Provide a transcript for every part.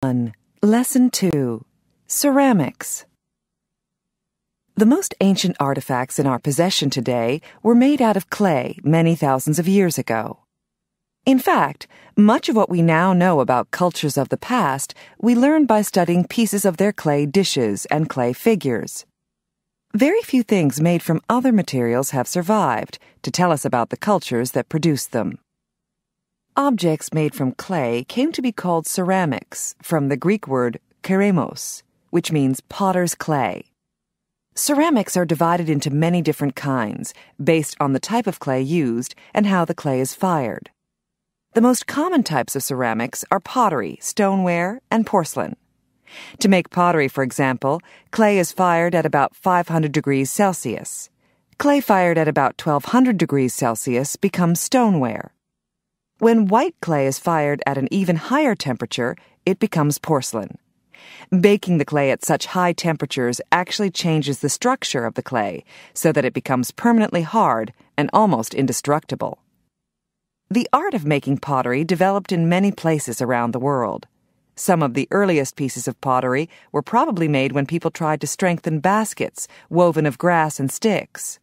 1. Lesson 2. Ceramics. The most ancient artifacts in our possession today were made out of clay many thousands of years ago. In fact, much of what we now know about cultures of the past we learned by studying pieces of their clay dishes and clay figures. Very few things made from other materials have survived to tell us about the cultures that produced them. Objects made from clay came to be called ceramics from the Greek word keremos, which means potter's clay. Ceramics are divided into many different kinds based on the type of clay used and how the clay is fired. The most common types of ceramics are pottery, stoneware, and porcelain. To make pottery, for example, clay is fired at about 500 degrees Celsius. Clay fired at about 1200 degrees Celsius becomes stoneware. When white clay is fired at an even higher temperature, it becomes porcelain. Baking the clay at such high temperatures actually changes the structure of the clay so that it becomes permanently hard and almost indestructible. The art of making pottery developed in many places around the world. Some of the earliest pieces of pottery were probably made when people tried to strengthen baskets woven of grass and sticks.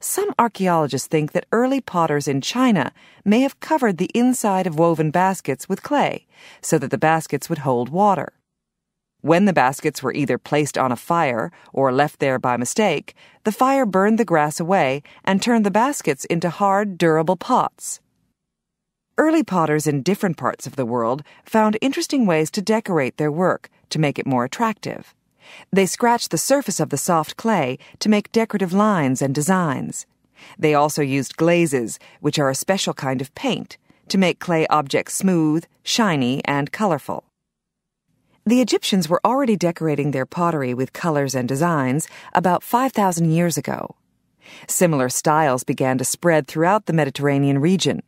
Some archaeologists think that early potters in China may have covered the inside of woven baskets with clay so that the baskets would hold water. When the baskets were either placed on a fire or left there by mistake, the fire burned the grass away and turned the baskets into hard, durable pots. Early potters in different parts of the world found interesting ways to decorate their work to make it more attractive. They scratched the surface of the soft clay to make decorative lines and designs. They also used glazes, which are a special kind of paint, to make clay objects smooth, shiny, and colorful. The Egyptians were already decorating their pottery with colors and designs about 5,000 years ago. Similar styles began to spread throughout the Mediterranean region.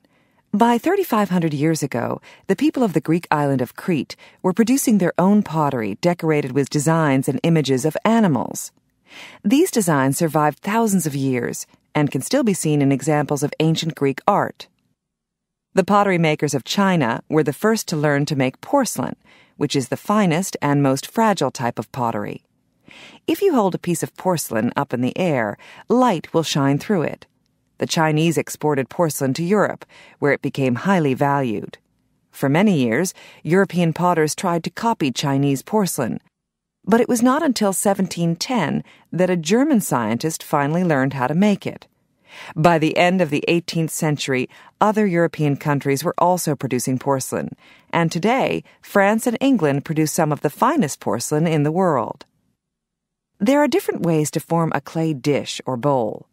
By 3,500 years ago, the people of the Greek island of Crete were producing their own pottery decorated with designs and images of animals. These designs survived thousands of years and can still be seen in examples of ancient Greek art. The pottery makers of China were the first to learn to make porcelain, which is the finest and most fragile type of pottery. If you hold a piece of porcelain up in the air, light will shine through it. The Chinese exported porcelain to Europe, where it became highly valued. For many years, European potters tried to copy Chinese porcelain, but it was not until 1710 that a German scientist finally learned how to make it. By the end of the 18th century, other European countries were also producing porcelain, and today, France and England produce some of the finest porcelain in the world. There are different ways to form a clay dish or bowl.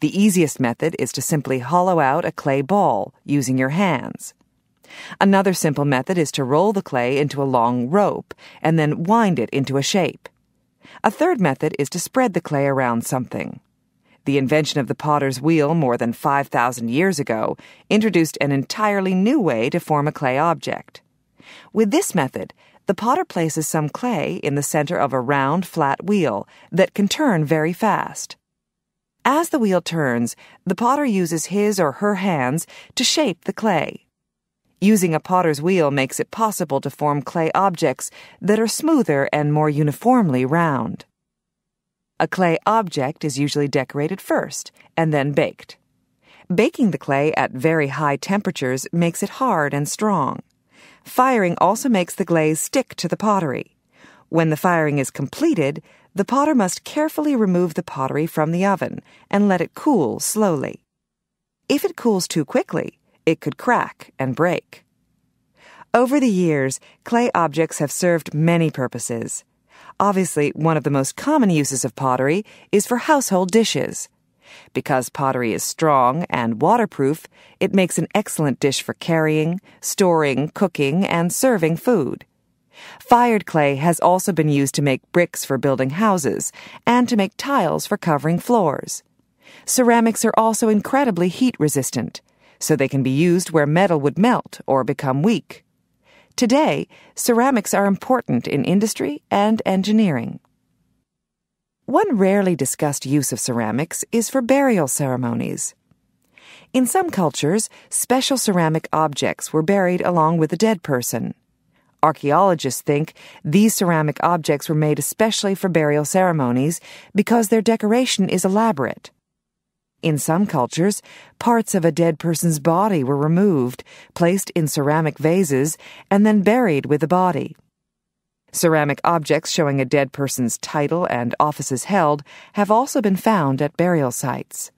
The easiest method is to simply hollow out a clay ball using your hands. Another simple method is to roll the clay into a long rope and then wind it into a shape. A third method is to spread the clay around something. The invention of the potter's wheel more than 5,000 years ago introduced an entirely new way to form a clay object. With this method, the potter places some clay in the center of a round, flat wheel that can turn very fast. As the wheel turns, the potter uses his or her hands to shape the clay. Using a potter's wheel makes it possible to form clay objects that are smoother and more uniformly round. A clay object is usually decorated first and then baked. Baking the clay at very high temperatures makes it hard and strong. Firing also makes the glaze stick to the pottery. When the firing is completed, the potter must carefully remove the pottery from the oven and let it cool slowly. If it cools too quickly, it could crack and break. Over the years, clay objects have served many purposes. Obviously, one of the most common uses of pottery is for household dishes. Because pottery is strong and waterproof, it makes an excellent dish for carrying, storing, cooking, and serving food. Fired clay has also been used to make bricks for building houses and to make tiles for covering floors. Ceramics are also incredibly heat-resistant, so they can be used where metal would melt or become weak. Today, ceramics are important in industry and engineering. One rarely discussed use of ceramics is for burial ceremonies. In some cultures, special ceramic objects were buried along with the dead person. Archaeologists think these ceramic objects were made especially for burial ceremonies because their decoration is elaborate. In some cultures, parts of a dead person's body were removed, placed in ceramic vases, and then buried with the body. Ceramic objects showing a dead person's title and offices held have also been found at burial sites.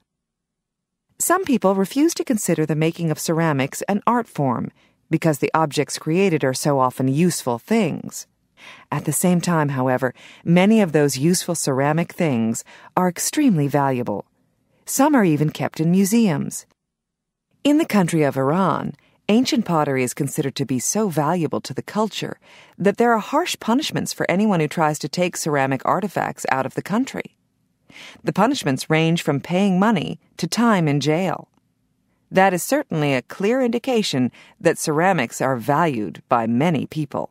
Some people refuse to consider the making of ceramics an art form because the objects created are so often useful things. At the same time, however, many of those useful ceramic things are extremely valuable. Some are even kept in museums. In the country of Iran, ancient pottery is considered to be so valuable to the culture that there are harsh punishments for anyone who tries to take ceramic artifacts out of the country. The punishments range from paying money to time in jail. That is certainly a clear indication that ceramics are valued by many people.